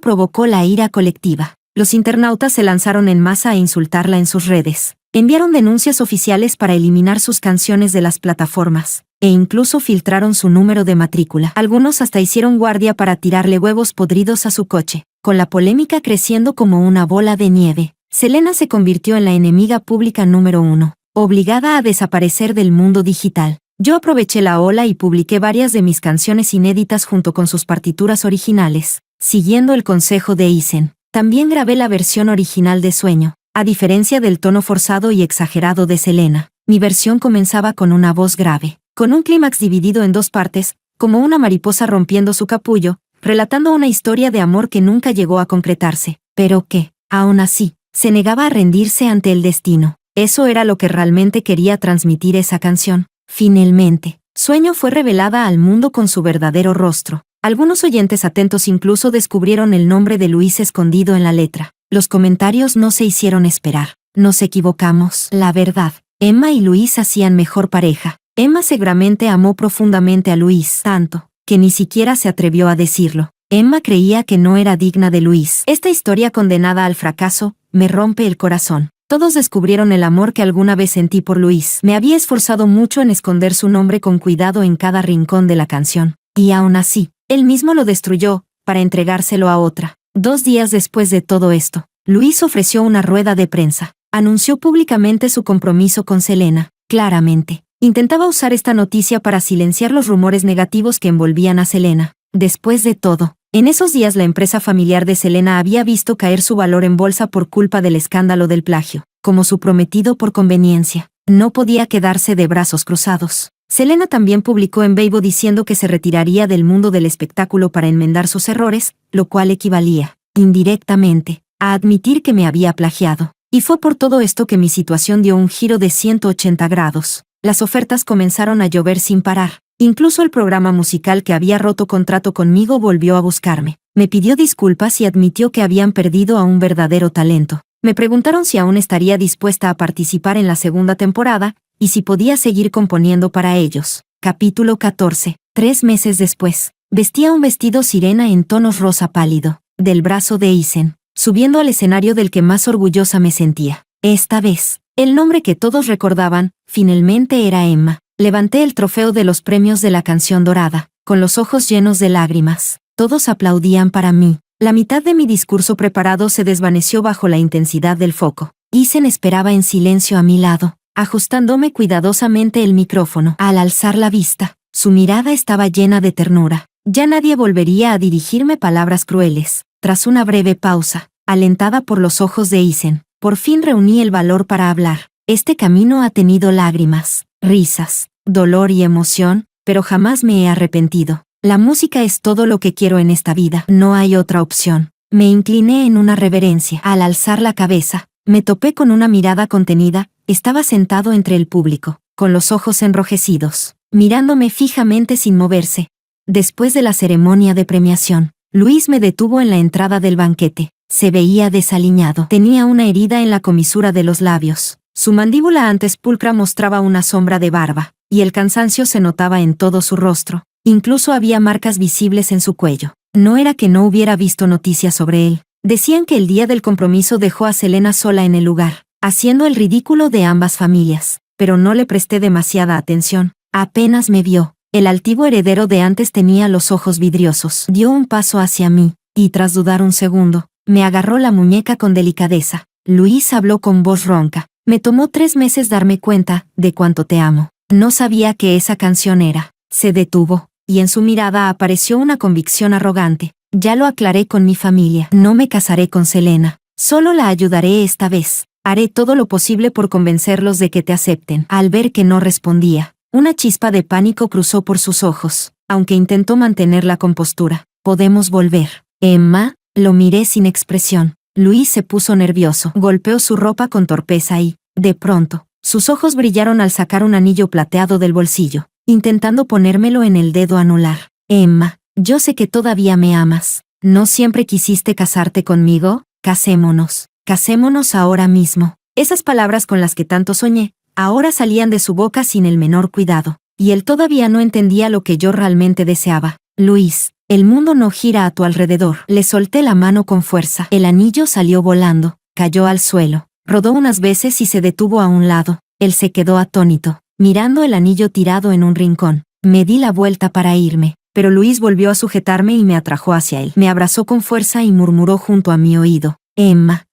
provocó la ira colectiva. Los internautas se lanzaron en masa a insultarla en sus redes. Enviaron denuncias oficiales para eliminar sus canciones de las plataformas, e incluso filtraron su número de matrícula. Algunos hasta hicieron guardia para tirarle huevos podridos a su coche. Con la polémica creciendo como una bola de nieve, Selena se convirtió en la enemiga pública número 1, obligada a desaparecer del mundo digital. Yo aproveché la ola y publiqué varias de mis canciones inéditas junto con sus partituras originales, siguiendo el consejo de Isen. También grabé la versión original de Sueño. A diferencia del tono forzado y exagerado de Selena, mi versión comenzaba con una voz grave, con un clímax dividido en 2 partes, como una mariposa rompiendo su capullo, relatando una historia de amor que nunca llegó a concretarse, pero que, aún así, se negaba a rendirse ante el destino. Eso era lo que realmente quería transmitir esa canción. Finalmente, Sueño fue revelada al mundo con su verdadero rostro. Algunos oyentes atentos incluso descubrieron el nombre de Luis escondido en la letra. Los comentarios no se hicieron esperar. Nos equivocamos. La verdad, Emma y Luis hacían mejor pareja. Emma seguramente amó profundamente a Luis, tanto, que ni siquiera se atrevió a decirlo. Emma creía que no era digna de Luis. Esta historia condenada al fracaso, me rompe el corazón. Todos descubrieron el amor que alguna vez sentí por Luis. Me había esforzado mucho en esconder su nombre con cuidado en cada rincón de la canción. Y aún así, él mismo lo destruyó, para entregárselo a otra. 2 días después de todo esto, Luis ofreció una rueda de prensa. Anunció públicamente su compromiso con Selena. Claramente, intentaba usar esta noticia para silenciar los rumores negativos que envolvían a Selena. Después de todo, En esos días la empresa familiar de Selena había visto caer su valor en bolsa por culpa del escándalo del plagio. Como su prometido por conveniencia, no podía quedarse de brazos cruzados. Selena también publicó en Weibo diciendo que se retiraría del mundo del espectáculo para enmendar sus errores, lo cual equivalía, indirectamente, a admitir que me había plagiado. Y fue por todo esto que mi situación dio un giro de 180 grados. Las ofertas comenzaron a llover sin parar. Incluso el programa musical que había roto contrato conmigo volvió a buscarme. Me pidió disculpas y admitió que habían perdido a un verdadero talento. Me preguntaron si aún estaría dispuesta a participar en la segunda temporada, y si podía seguir componiendo para ellos. Capítulo 14. 3 meses después, vestía un vestido sirena en tonos rosa pálido, del brazo de Isen, subiendo al escenario del que más orgullosa me sentía. Esta vez, el nombre que todos recordaban, finalmente era Emma. Levanté el trofeo de los premios de la canción dorada, con los ojos llenos de lágrimas. Todos aplaudían para mí. La mitad de mi discurso preparado se desvaneció bajo la intensidad del foco. Isen esperaba en silencio a mi lado, ajustándome cuidadosamente el micrófono. Al alzar la vista, su mirada estaba llena de ternura. Ya nadie volvería a dirigirme palabras crueles. Tras una breve pausa, alentada por los ojos de Isen, por fin reuní el valor para hablar. Este camino ha tenido lágrimas, risas, dolor y emoción, pero jamás me he arrepentido. La música es todo lo que quiero en esta vida. No hay otra opción. Me incliné en una reverencia. Al alzar la cabeza, me topé con una mirada contenida. Estaba sentado entre el público, con los ojos enrojecidos, mirándome fijamente sin moverse. Después de la ceremonia de premiación, Luis me detuvo en la entrada del banquete. Se veía desaliñado. Tenía una herida en la comisura de los labios. Su mandíbula antes pulcra mostraba una sombra de barba, y el cansancio se notaba en todo su rostro. Incluso había marcas visibles en su cuello. No era que no hubiera visto noticias sobre él. Decían que el día del compromiso dejó a Selena sola en el lugar, haciendo el ridículo de ambas familias, pero no le presté demasiada atención. Apenas me vio. El altivo heredero de antes tenía los ojos vidriosos. Dio un paso hacia mí, y tras dudar un segundo, me agarró la muñeca con delicadeza. Luis habló con voz ronca. Me tomó 3 meses darme cuenta de cuánto te amo. No sabía que esa canción era. Se detuvo, y en su mirada apareció una convicción arrogante. Ya lo aclaré con mi familia. No me casaré con Selena. Solo la ayudaré esta vez. Haré todo lo posible por convencerlos de que te acepten. Al ver que no respondía, una chispa de pánico cruzó por sus ojos, aunque intentó mantener la compostura. ¿Podemos volver? Emma, lo miré sin expresión. Luis se puso nervioso. Golpeó su ropa con torpeza y, de pronto, sus ojos brillaron al sacar un anillo plateado del bolsillo, intentando ponérmelo en el dedo anular. Emma, yo sé que todavía me amas. ¿No siempre quisiste casarte conmigo? Casémonos. Casémonos ahora mismo. Esas palabras con las que tanto soñé, ahora salían de su boca sin el menor cuidado, y él todavía no entendía lo que yo realmente deseaba. Luis, el mundo no gira a tu alrededor. Le solté la mano con fuerza. El anillo salió volando, cayó al suelo, rodó unas veces y se detuvo a un lado. Él se quedó atónito, mirando el anillo tirado en un rincón. Me di la vuelta para irme, pero Luis volvió a sujetarme y me atrajo hacia él. Me abrazó con fuerza y murmuró junto a mi oído. Emma,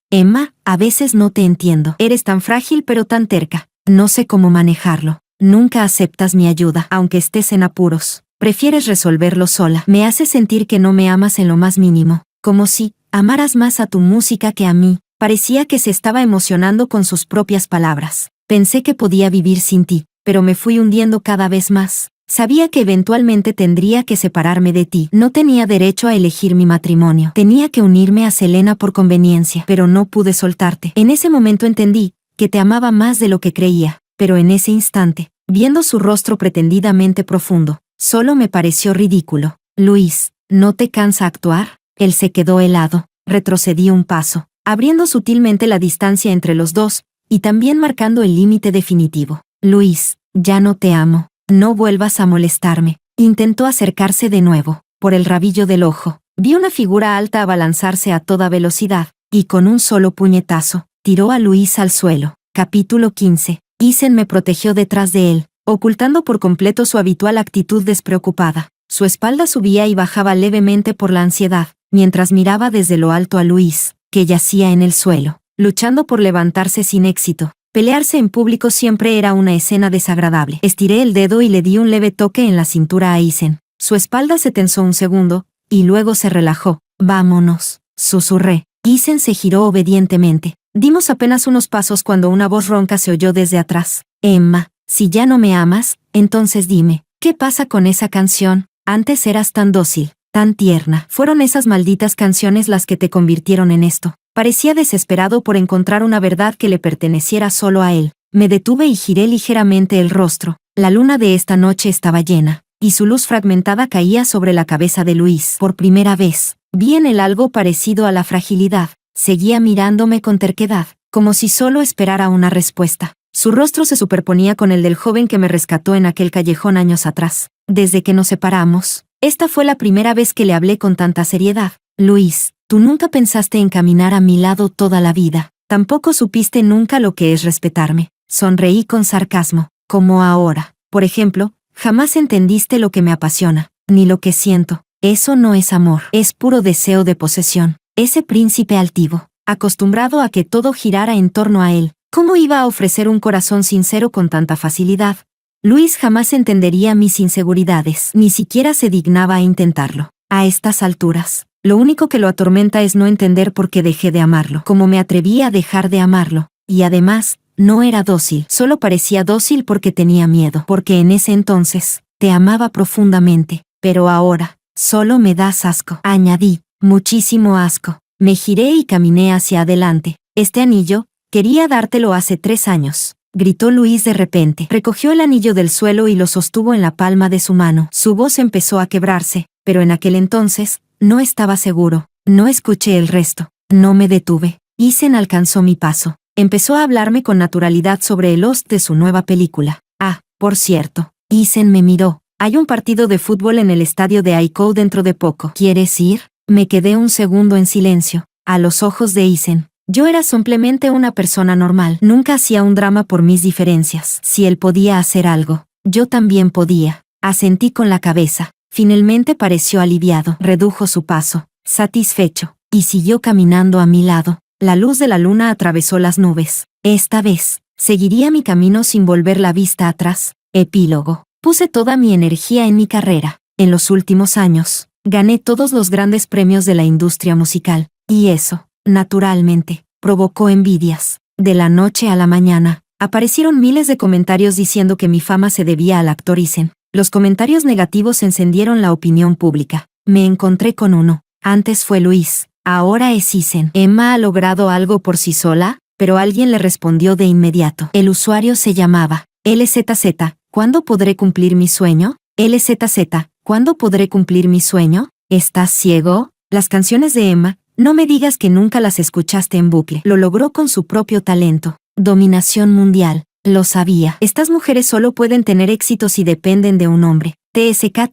a veces no te entiendo. Eres tan frágil pero tan terca. No sé cómo manejarlo. Nunca aceptas mi ayuda, aunque estés en apuros. Prefieres resolverlo sola. Me hace sentir que no me amas en lo más mínimo, como si amaras más a tu música que a mí. Parecía que se estaba emocionando con sus propias palabras. Pensé que podía vivir sin ti, pero me fui hundiendo cada vez más. Sabía que eventualmente tendría que separarme de ti. No tenía derecho a elegir mi matrimonio. Tenía que unirme a Selena por conveniencia, pero no pude soltarte. En ese momento entendí que te amaba más de lo que creía, pero en ese instante, viendo su rostro pretendidamente profundo, solo me pareció ridículo. Luis, ¿no te cansa actuar? Él se quedó helado. Retrocedí un paso, abriendo sutilmente la distancia entre los dos, y también marcando el límite definitivo. Luis, ya no te amo. No vuelvas a molestarme. Intentó acercarse de nuevo. Por el rabillo del ojo, vi una figura alta abalanzarse a toda velocidad, y con un solo puñetazo, tiró a Luis al suelo. Capítulo 15. Isen me protegió detrás de él, ocultando por completo su habitual actitud despreocupada. Su espalda subía y bajaba levemente por la ansiedad, mientras miraba desde lo alto a Luis, que yacía en el suelo, luchando por levantarse sin éxito. Pelearse en público siempre era una escena desagradable. Estiré el dedo y le di un leve toque en la cintura a Isen. Su espalda se tensó un segundo, y luego se relajó. Vámonos, susurré. Isen se giró obedientemente. Dimos apenas unos pasos cuando una voz ronca se oyó desde atrás. Emma, si ya no me amas, entonces dime, ¿qué pasa con esa canción? Antes eras tan dócil, tan tierna. Fueron esas malditas canciones las que te convirtieron en esto. Parecía desesperado por encontrar una verdad que le perteneciera solo a él. Me detuve y giré ligeramente el rostro. La luna de esta noche estaba llena, y su luz fragmentada caía sobre la cabeza de Luis. Por primera vez, vi en él algo parecido a la fragilidad. Seguía mirándome con terquedad, como si solo esperara una respuesta. Su rostro se superponía con el del joven que me rescató en aquel callejón años atrás. Desde que nos separamos, esta fue la primera vez que le hablé con tanta seriedad. Luis, tú nunca pensaste en caminar a mi lado toda la vida. Tampoco supiste nunca lo que es respetarme. Sonreí con sarcasmo. Como ahora. Por ejemplo, jamás entendiste lo que me apasiona, ni lo que siento. Eso no es amor, es puro deseo de posesión. Ese príncipe altivo, acostumbrado a que todo girara en torno a él, ¿cómo iba a ofrecer un corazón sincero con tanta facilidad? Luis jamás entendería mis inseguridades, ni siquiera se dignaba a intentarlo. A estas alturas, lo único que lo atormenta es no entender por qué dejé de amarlo, cómo me atreví a dejar de amarlo, y además, no era dócil, solo parecía dócil porque tenía miedo, porque en ese entonces, te amaba profundamente, pero ahora, solo me das asco, añadí. Muchísimo asco. Me giré y caminé hacia adelante. Este anillo, quería dártelo hace 3 años, gritó Luis de repente. Recogió el anillo del suelo y lo sostuvo en la palma de su mano. Su voz empezó a quebrarse, pero en aquel entonces, no estaba seguro. No escuché el resto. No me detuve. Isen alcanzó mi paso. Empezó a hablarme con naturalidad sobre el host de su nueva película. Ah, por cierto. Isen me miró. Hay un partido de fútbol en el estadio de Aiko dentro de poco. ¿Quieres ir? Me quedé un segundo en silencio. A los ojos de Isen, yo era simplemente una persona normal. Nunca hacía un drama por mis diferencias. Si él podía hacer algo, yo también podía. Asentí con la cabeza. Finalmente pareció aliviado. Redujo su paso, satisfecho, y siguió caminando a mi lado. La luz de la luna atravesó las nubes. Esta vez, seguiría mi camino sin volver la vista atrás. Epílogo. Puse toda mi energía en mi carrera. En los últimos años, gané todos los grandes premios de la industria musical, y eso, naturalmente, provocó envidias. De la noche a la mañana, aparecieron miles de comentarios diciendo que mi fama se debía al actor Isen. Los comentarios negativos encendieron la opinión pública. Me encontré con uno. Antes fue Luis, ahora es Isen. ¿Emma ha logrado algo por sí sola? Pero alguien le respondió de inmediato. El usuario se llamaba LZZ. ¿Cuándo podré cumplir mi sueño? LZZ. ¿Cuándo podré cumplir mi sueño? ¿Estás ciego? Las canciones de Emma, no me digas que nunca las escuchaste en bucle. Lo logró con su propio talento. Dominación mundial. Lo sabía. Estas mujeres solo pueden tener éxito si dependen de un hombre. TSK.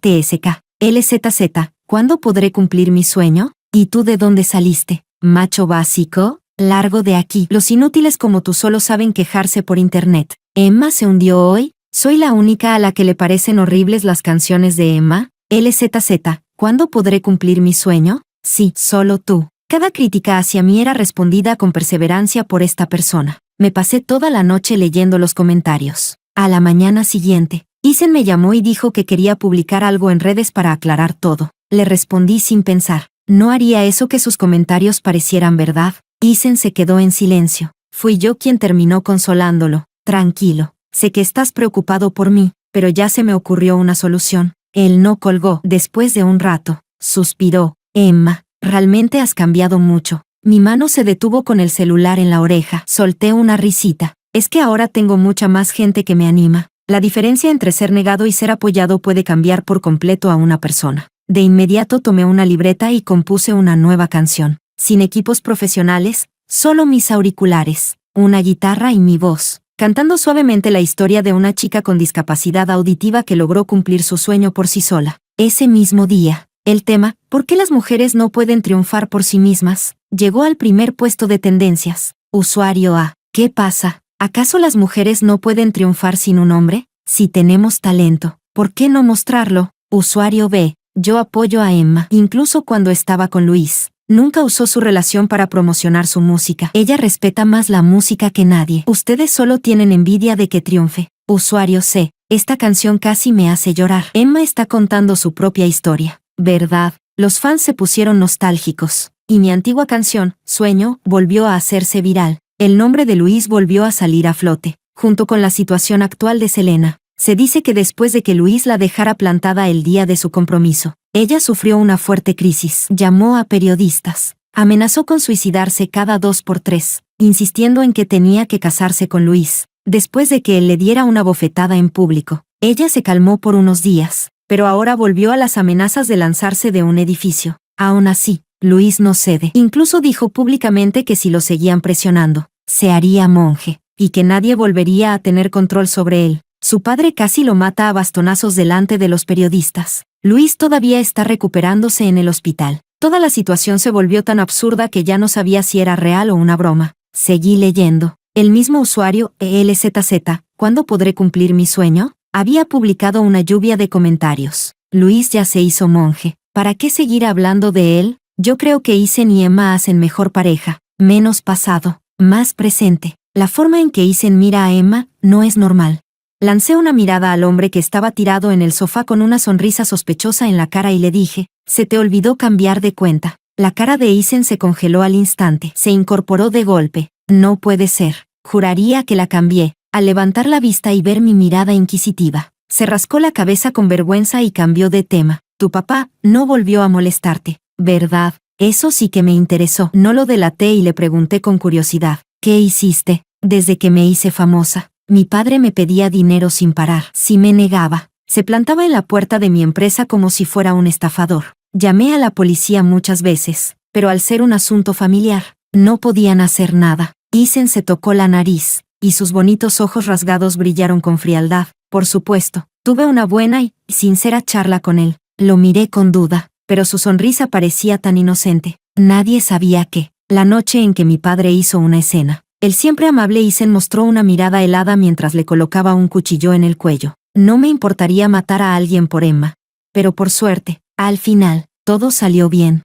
LZZ. ¿Cuándo podré cumplir mi sueño? ¿Y tú de dónde saliste? ¿Macho básico? Largo de aquí. Los inútiles como tú solo saben quejarse por internet. ¿Emma se hundió hoy? ¿Soy la única a la que le parecen horribles las canciones de Emma? LZZ. ¿Cuándo podré cumplir mi sueño? Sí, solo tú. Cada crítica hacia mí era respondida con perseverancia por esta persona. Me pasé toda la noche leyendo los comentarios. A la mañana siguiente, Isen me llamó y dijo que quería publicar algo en redes para aclarar todo. Le respondí sin pensar. No haría eso que sus comentarios parecieran verdad. Isen se quedó en silencio. Fui yo quien terminó consolándolo. Tranquilo. Sé que estás preocupado por mí, pero ya se me ocurrió una solución. Él no colgó. Después de un rato, suspiró. Emma, realmente has cambiado mucho. Mi mano se detuvo con el celular en la oreja. Solté una risita. Es que ahora tengo mucha más gente que me anima. La diferencia entre ser negado y ser apoyado puede cambiar por completo a una persona. De inmediato tomé una libreta y compuse una nueva canción. Sin equipos profesionales, solo mis auriculares, una guitarra y mi voz. Cantando suavemente la historia de una chica con discapacidad auditiva que logró cumplir su sueño por sí sola. Ese mismo día, el tema, ¿por qué las mujeres no pueden triunfar por sí mismas?, llegó al primer puesto de tendencias. Usuario A. ¿Qué pasa? ¿Acaso las mujeres no pueden triunfar sin un hombre? Si tenemos talento, ¿por qué no mostrarlo? Usuario B. Yo apoyo a Emma, incluso cuando estaba con Luis. Nunca usó su relación para promocionar su música. Ella respeta más la música que nadie. Ustedes solo tienen envidia de que triunfe. Usuario C. Esta canción casi me hace llorar. Emma está contando su propia historia, ¿verdad? Los fans se pusieron nostálgicos, y mi antigua canción, Sueño, volvió a hacerse viral. El nombre de Luis volvió a salir a flote, junto con la situación actual de Selena. Se dice que después de que Luis la dejara plantada el día de su compromiso, ella sufrió una fuerte crisis. Llamó a periodistas. Amenazó con suicidarse cada 2 por 3, insistiendo en que tenía que casarse con Luis. Después de que él le diera una bofetada en público, ella se calmó por unos días, pero ahora volvió a las amenazas de lanzarse de un edificio. Aún así, Luis no cede. Incluso dijo públicamente que si lo seguían presionando, se haría monje, y que nadie volvería a tener control sobre él. Su padre casi lo mata a bastonazos delante de los periodistas. Luis todavía está recuperándose en el hospital. Toda la situación se volvió tan absurda que ya no sabía si era real o una broma. Seguí leyendo. El mismo usuario, ELZZ, ¿cuándo podré cumplir mi sueño?, había publicado una lluvia de comentarios. Luis ya se hizo monje. ¿Para qué seguir hablando de él? Yo creo que Isen y Emma hacen mejor pareja. Menos pasado, más presente. La forma en que Isen mira a Emma no es normal. Lancé una mirada al hombre que estaba tirado en el sofá con una sonrisa sospechosa en la cara y le dije, «Se te olvidó cambiar de cuenta». La cara de Isen se congeló al instante. Se incorporó de golpe. «No puede ser. Juraría que la cambié». Al levantar la vista y ver mi mirada inquisitiva, se rascó la cabeza con vergüenza y cambió de tema. «Tu papá no volvió a molestarte, ¿verdad?». Eso sí que me interesó. No lo delaté y le pregunté con curiosidad, «¿Qué hiciste?». «Desde que me hice famosa, mi padre me pedía dinero sin parar. Si me negaba, se plantaba en la puerta de mi empresa como si fuera un estafador. Llamé a la policía muchas veces, pero al ser un asunto familiar, no podían hacer nada». Isen se tocó la nariz, y sus bonitos ojos rasgados brillaron con frialdad. Por supuesto, tuve una buena y sincera charla con él. Lo miré con duda, pero su sonrisa parecía tan inocente. Nadie sabía que, la noche en que mi padre hizo una escena, el siempre amable Isen mostró una mirada helada mientras le colocaba un cuchillo en el cuello. No me importaría matar a alguien por Emma. Pero por suerte, al final, todo salió bien.